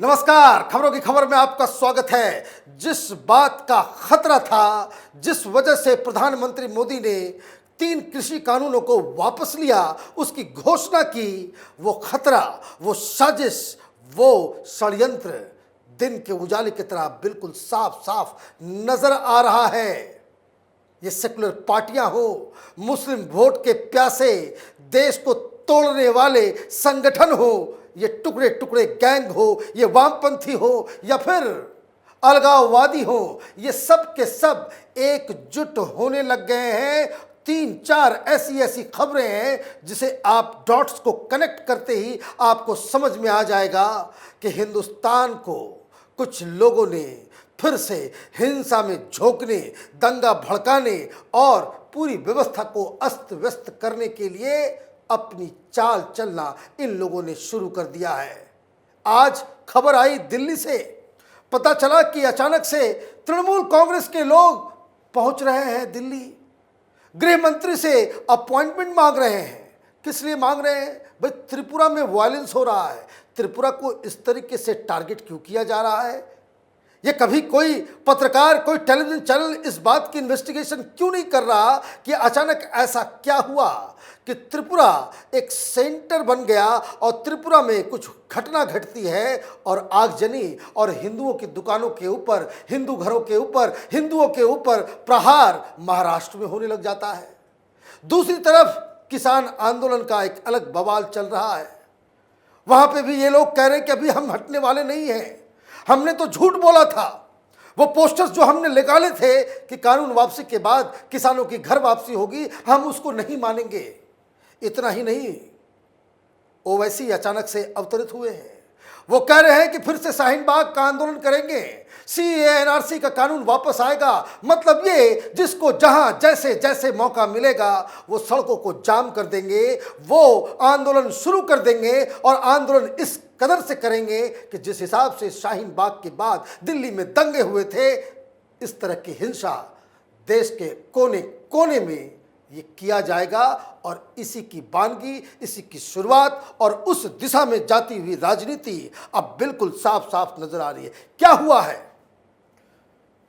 नमस्कार, खबरों की खबर में आपका स्वागत है। जिस बात का खतरा था, जिस वजह से प्रधानमंत्री मोदी ने 3 कृषि कानूनों को वापस लिया, उसकी घोषणा की, वो खतरा, वो साजिश, वो षड्यंत्र दिन के उजाले की तरह बिल्कुल साफ साफ नजर आ रहा है। ये सेकुलर पार्टियां हो, मुस्लिम वोट के प्यासे, देश को तोड़ने वाले संगठन हो, ये टुकड़े टुकड़े गैंग हो, ये वामपंथी हो या फिर अलगाववादी हो, ये सब के सब एकजुट होने लग गए हैं। 3-4 ऐसी ऐसी खबरें हैं जिसे आप डॉट्स को कनेक्ट करते ही आपको समझ में आ जाएगा कि हिंदुस्तान को कुछ लोगों ने फिर से हिंसा में झोंकने, दंगा भड़काने और पूरी व्यवस्था को अस्त व्यस्त करने के लिए अपनी चाल चलना इन लोगों ने शुरू कर दिया है। आज खबर आई दिल्ली से, पता चला कि अचानक से तृणमूल कांग्रेस के लोग पहुंच रहे हैं दिल्ली, गृह मंत्री से अपॉइंटमेंट मांग रहे हैं। किस लिए मांग रहे हैं? भाई त्रिपुरा में वायलेंस हो रहा है, त्रिपुरा को इस तरीके से टारगेट क्यों किया जा रहा है? ये कभी कोई पत्रकार, कोई टेलीविजन चैनल इस बात की इन्वेस्टिगेशन क्यों नहीं कर रहा कि अचानक ऐसा क्या हुआ कि त्रिपुरा एक सेंटर बन गया और त्रिपुरा में कुछ घटना घटती है और आगजनी और हिंदुओं की दुकानों के ऊपर, हिंदू घरों के ऊपर, हिंदुओं के ऊपर प्रहार महाराष्ट्र में होने लग जाता है। दूसरी तरफ किसान आंदोलन का एक अलग बवाल चल रहा है। वहां पे भी ये लोग कह रहे हैं कि अभी हम हटने वाले नहीं हैं, हमने तो झूठ बोला था। वो पोस्टर्स जो हमने निकाले थे कि कानून वापसी के बाद किसानों की घर वापसी होगी, हम उसको नहीं मानेंगे। इतना ही नहीं, ओवैसी अचानक से अवतरित हुए हैं। वो कह रहे हैं कि फिर से शाहीन बाग का आंदोलन करेंगे, सीएए एनआरसी का कानून वापस आएगा। मतलब ये जिसको जहां जैसे जैसे मौका मिलेगा वो सड़कों को जाम कर देंगे, वो आंदोलन शुरू कर देंगे और आंदोलन इस कदर से करेंगे कि जिस हिसाब से शाहीन बाग के बाद दिल्ली में दंगे हुए थे, इस तरह की हिंसा देश के कोने कोने में ये किया जाएगा। और इसी की बानगी, इसी की शुरुआत और उस दिशा में जाती हुई राजनीति अब बिल्कुल साफ साफ नजर आ रही है। क्या हुआ है?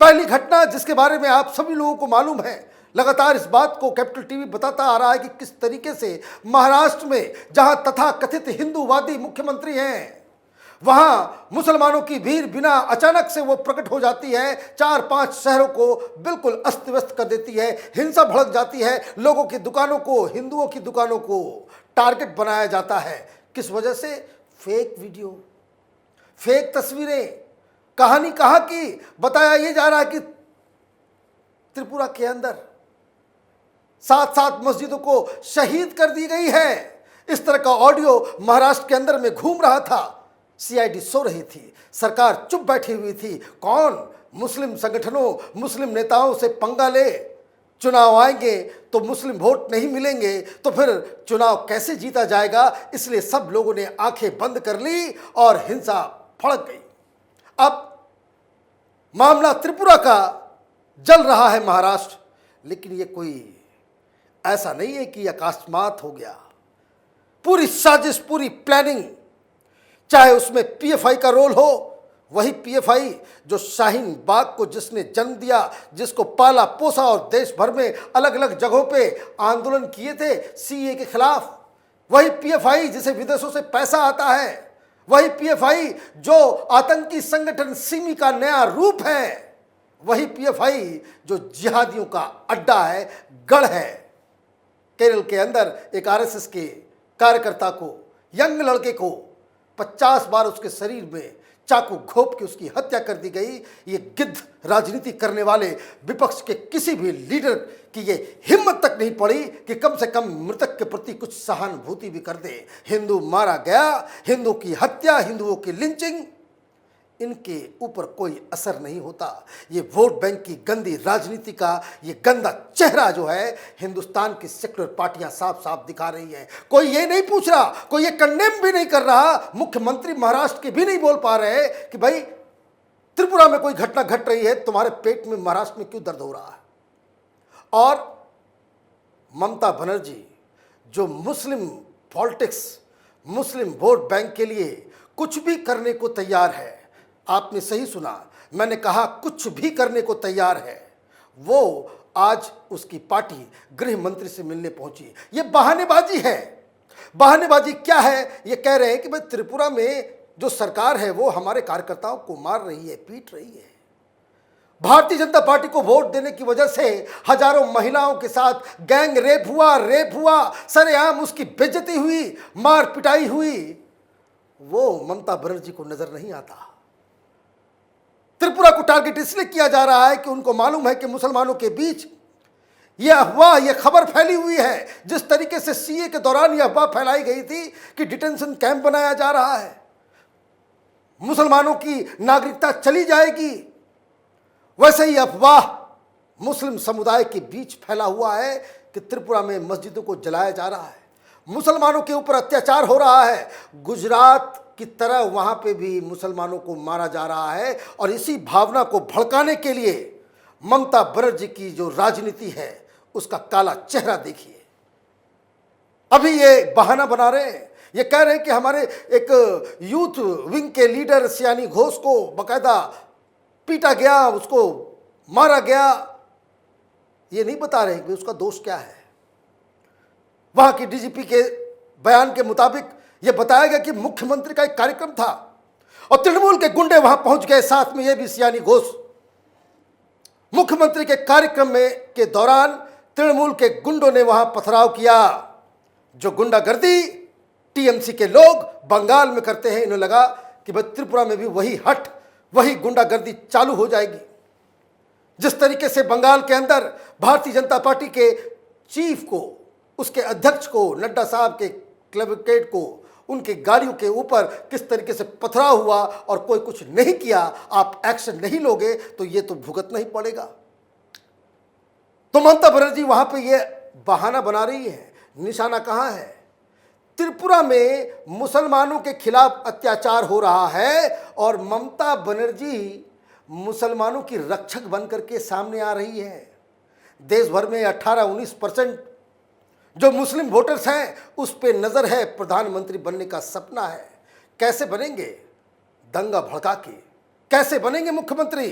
पहली घटना जिसके बारे में आप सभी लोगों को मालूम है, लगातार इस बात को कैपिटल टीवी बताता आ रहा है कि किस तरीके से महाराष्ट्र में जहां तथाकथित हिंदूवादी मुख्यमंत्री हैं, वहां मुसलमानों की भीड़ बिना अचानक से वो प्रकट हो जाती है, 4-5 शहरों को बिल्कुल अस्त व्यस्त कर देती है, हिंसा भड़क जाती है, लोगों की दुकानों को, हिंदुओं की दुकानों को टारगेट बनाया जाता है। किस वजह से? फेक वीडियो, फेक तस्वीरें। कहानी कहां की? बताया ये जा रहा है कि त्रिपुरा के अंदर 7 मस्जिदों को शहीद कर दी गई है। इस तरह का ऑडियो महाराष्ट्र के अंदर में घूम रहा था। सीआईडी सो रही थी, सरकार चुप बैठी हुई थी। कौन? मुस्लिम संगठनों, मुस्लिम नेताओं से पंगा ले। चुनाव आएंगे तो मुस्लिम वोट नहीं मिलेंगे तो फिर चुनाव कैसे जीता जाएगा? इसलिए सब लोगों ने आंखें बंद कर ली और हिंसा भड़क गई। अब मामला त्रिपुरा का जल रहा है महाराष्ट्र, लेकिन ये कोई ऐसा नहीं है कि अकस्मात हो गया। पूरी साजिश, पूरी प्लानिंग, चाहे उसमें पीएफआई का रोल हो, वही पीएफआई जो शाहीन बाग को जिसने जन्म दिया, जिसको पाला पोसा और देश भर में अलग अलग जगहों पे आंदोलन किए थे सीए के खिलाफ, वही पीएफआई जिसे विदेशों से पैसा आता है, वही पीएफआई जो आतंकी संगठन सिमी का नया रूप है, वही पीएफआई जो जिहादियों का अड्डा है, गढ़ है। केरल के अंदर एक आरएसएस के कार्यकर्ता को, यंग लड़के को 50 बार उसके शरीर में चाकू घोंप के उसकी हत्या कर दी गई। ये गिद्ध राजनीति करने वाले विपक्ष के किसी भी लीडर की ये हिम्मत तक नहीं पड़ी कि कम से कम मृतक के प्रति कुछ सहानुभूति भी कर दे। हिंदू मारा गया, हिंदू की हत्या, हिंदुओं की लिंचिंग, इनके ऊपर कोई असर नहीं होता। ये वोट बैंक की गंदी राजनीति का ये गंदा चेहरा जो है हिंदुस्तान की सेक्युलर पार्टियां साफ साफ दिखा रही हैं। कोई ये नहीं पूछ रहा, कोई ये कंडेम भी नहीं कर रहा, मुख्यमंत्री महाराष्ट्र के भी नहीं बोल पा रहे कि भाई त्रिपुरा में कोई घटना घट रही है, तुम्हारे पेट में महाराष्ट्र में क्यों दर्द हो रहा है। और ममता बनर्जी जो मुस्लिम पॉलिटिक्स, मुस्लिम वोट बैंक के लिए कुछ भी करने को तैयार है। आपने सही सुना, मैंने कहा कुछ भी करने को तैयार है। वो आज उसकी पार्टी गृह मंत्री से मिलने पहुंची। ये बहानेबाजी है। बहानेबाजी क्या है? ये कह रहे हैं कि भाई त्रिपुरा में जो सरकार है वो हमारे कार्यकर्ताओं को मार रही है, पीट रही है। भारतीय जनता पार्टी को वोट देने की वजह से हजारों महिलाओं के साथ गैंग रेप हुआ, सरेआम उसकी बेइज्जती हुई, मार पिटाई हुई। वो ममता बनर्जी को नजर नहीं आता। त्रिपुरा को टारगेट इसलिए किया जा रहा है कि उनको मालूम है कि मुसलमानों के बीच यह अफवाह, यह खबर फैली हुई है। जिस तरीके से सीए के दौरान यह अफवाह फैलाई गई थी कि डिटेंशन कैंप बनाया जा रहा है, मुसलमानों की नागरिकता चली जाएगी, वैसे ही अफवाह मुस्लिम समुदाय के बीच फैला हुआ है कि त्रिपुरा में मस्जिदों को जलाया जा रहा है, मुसलमानों के ऊपर अत्याचार हो रहा है। गुजरात की तरह वहां पे भी मुसलमानों को मारा जा रहा है। और इसी भावना को भड़काने के लिए ममता बनर्जी की जो राजनीति है उसका काला चेहरा देखिए। अभी ये बहाना बना रहे हैं, ये कह रहे हैं कि हमारे एक यूथ विंग के लीडर सियानी घोष को बकायदा पीटा गया, उसको मारा गया। ये नहीं बता रहे कि उसका दोष क्या है। वहां की डीजीपी के बयान के मुताबिक यह बताया गया कि मुख्यमंत्री का एक कार्यक्रम था और तृणमूल के गुंडे वहां पहुंच गए, साथ में यह भी सियानी घोष। मुख्यमंत्री के कार्यक्रम में के दौरान तृणमूल के गुंडों ने वहां पथराव किया। जो गुंडागर्दी टीएमसी के लोग बंगाल में करते हैं, इन्हें लगा कि भाई त्रिपुरा में भी वही गुंडागर्दी चालू हो जाएगी। जिस तरीके से बंगाल के अंदर भारतीय जनता पार्टी के चीफ को, उसके अध्यक्ष को, नड्डा साहब के क्लबकेट को, उनकी गाड़ियों के ऊपर किस तरीके से पथराव हुआ और कोई कुछ नहीं किया, आप एक्शन नहीं लोगे तो ये तो भुगतना ही पड़ेगा। तो ममता बनर्जी वहां पे ये बहाना बना रही है। निशाना कहां है? त्रिपुरा में मुसलमानों के खिलाफ अत्याचार हो रहा है और ममता बनर्जी मुसलमानों की रक्षक बनकर के सामने आ रही है। देश भर में 18-19% जो मुस्लिम वोटर्स हैं उस पे नजर है। प्रधानमंत्री बनने का सपना है। कैसे बनेंगे? दंगा भड़का के। कैसे बनेंगे मुख्यमंत्री?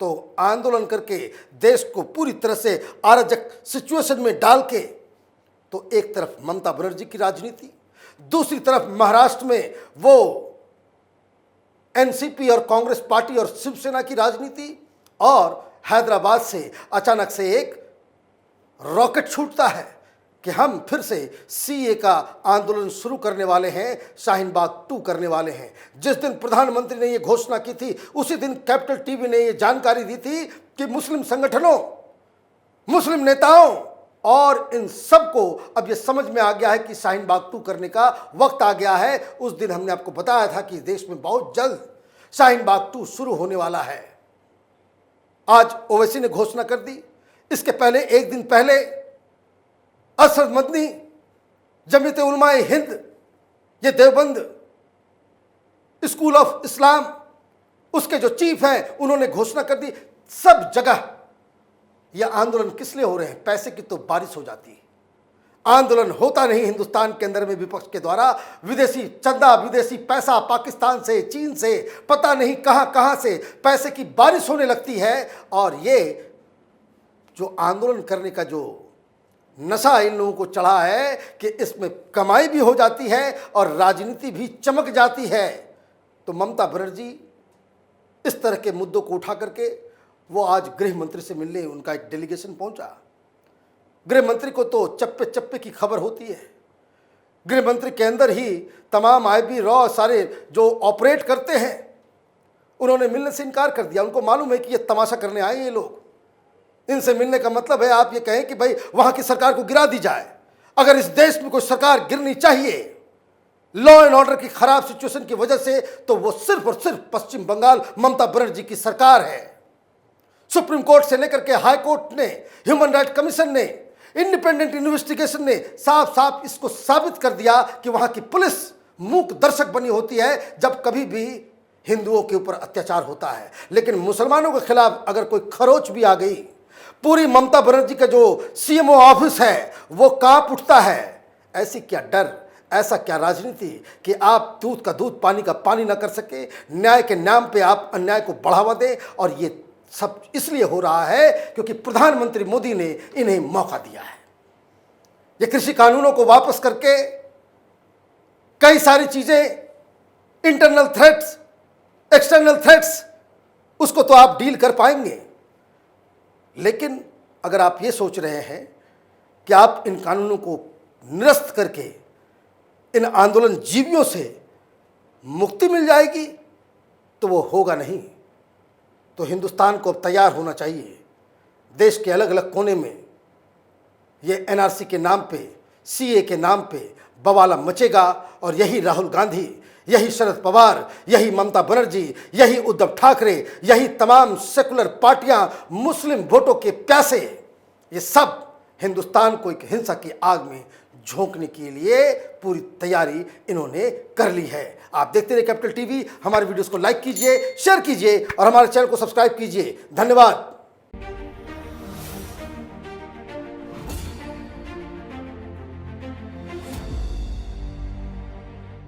तो आंदोलन करके, देश को पूरी तरह से अराजक सिचुएशन में डाल के। तो एक तरफ ममता बनर्जी की राजनीति, दूसरी तरफ महाराष्ट्र में वो एनसीपी और कांग्रेस पार्टी और शिवसेना की राजनीति, और हैदराबाद से अचानक से एक रॉकेट छूटता है कि हम फिर से सीए का आंदोलन शुरू करने वाले हैं, शाहीन बाग 2 करने वाले हैं। जिस दिन प्रधानमंत्री ने यह घोषणा की थी उसी दिन कैपिटल टीवी ने यह जानकारी दी थी कि मुस्लिम संगठनों, मुस्लिम नेताओं और इन सबको अब यह समझ में आ गया है कि शाहीन बाग 2 करने का वक्त आ गया है। उस दिन हमने आपको बताया था कि देश में बहुत जल्द शाहीन बाग 2 शुरू होने वाला है। आज ओवैसी ने घोषणा कर दी। इसके पहले एक दिन पहले असद मदनी, जमीयत उलमाए हिंद, ये देवबंद स्कूल ऑफ इस्लाम, उसके जो चीफ हैं, उन्होंने घोषणा कर दी। सब जगह यह आंदोलन किस लिए हो रहे हैं? पैसे की तो बारिश हो जाती है। आंदोलन होता नहीं हिंदुस्तान के अंदर में विपक्ष के द्वारा। विदेशी चंदा, विदेशी पैसा, पाकिस्तान से, चीन से, पता नहीं कहां से पैसे की बारिश होने लगती है। और ये जो आंदोलन करने का जो नशा इन लोगों को चढ़ा है कि इसमें कमाई भी हो जाती है और राजनीति भी चमक जाती है। तो ममता बनर्जी इस तरह के मुद्दों को उठा करके वो आज गृह मंत्री से मिलने उनका एक डेलीगेशन पहुंचा। गृह मंत्री को तो चप्पे चप्पे की खबर होती है। गृह मंत्री के अंदर ही तमाम आईबी रॉ सारे जो ऑपरेट करते हैं, उन्होंने मिलने से इनकार कर दिया। उनको मालूम है कि ये तमाशा करने आए हैं ये लोग। इनसे मिलने का मतलब है आप ये कहें कि भाई वहां की सरकार को गिरा दी जाए। अगर इस देश में कोई सरकार गिरनी चाहिए लॉ एंड ऑर्डर की खराब सिचुएशन की वजह से, तो वो सिर्फ और सिर्फ पश्चिम बंगाल ममता बनर्जी की सरकार है। सुप्रीम कोर्ट से लेकर के हाई कोर्ट ने, ह्यूमन राइट कमीशन ने, इंडिपेंडेंट इन्वेस्टिगेशन ने साफ साफ इसको साबित कर दिया कि वहां की पुलिस मूक दर्शक बनी होती है जब कभी भी हिंदुओं के ऊपर अत्याचार होता है। लेकिन मुसलमानों के खिलाफ अगर कोई खरोच भी आ गई, पूरी ममता बनर्जी का जो सीएमओ ऑफिस है वो कांप उठता है। ऐसी क्या डर, ऐसा क्या राजनीति कि आप दूध का दूध पानी का पानी ना कर सके, न्याय के नाम पे आप अन्याय को बढ़ावा दें। और ये सब इसलिए हो रहा है क्योंकि प्रधानमंत्री मोदी ने इन्हें मौका दिया है। ये कृषि कानूनों को वापस करके कई सारी चीजें, इंटरनल थ्रेट्स, एक्सटर्नल थ्रेट्स, उसको तो आप डील कर पाएंगे। लेकिन अगर आप ये सोच रहे हैं कि आप इन कानूनों को निरस्त करके इन आंदोलन जीवियों से मुक्ति मिल जाएगी, तो वो होगा नहीं। तो हिंदुस्तान को अब तैयार होना चाहिए। देश के अलग अलग कोने में ये एनआरसी के नाम पे, सीए के नाम पे बवाला मचेगा। और यही राहुल गांधी, यही शरद पवार, यही ममता बनर्जी, यही उद्धव ठाकरे, यही तमाम सेकुलर पार्टियां, मुस्लिम वोटों के प्यासे, ये सब हिंदुस्तान को एक हिंसा की आग में झोंकने के लिए पूरी तैयारी इन्होंने कर ली है। आप देखते रहिए कैपिटल टीवी। हमारे वीडियोस को लाइक कीजिए, शेयर कीजिए और हमारे चैनल को सब्सक्राइब कीजिए। धन्यवाद।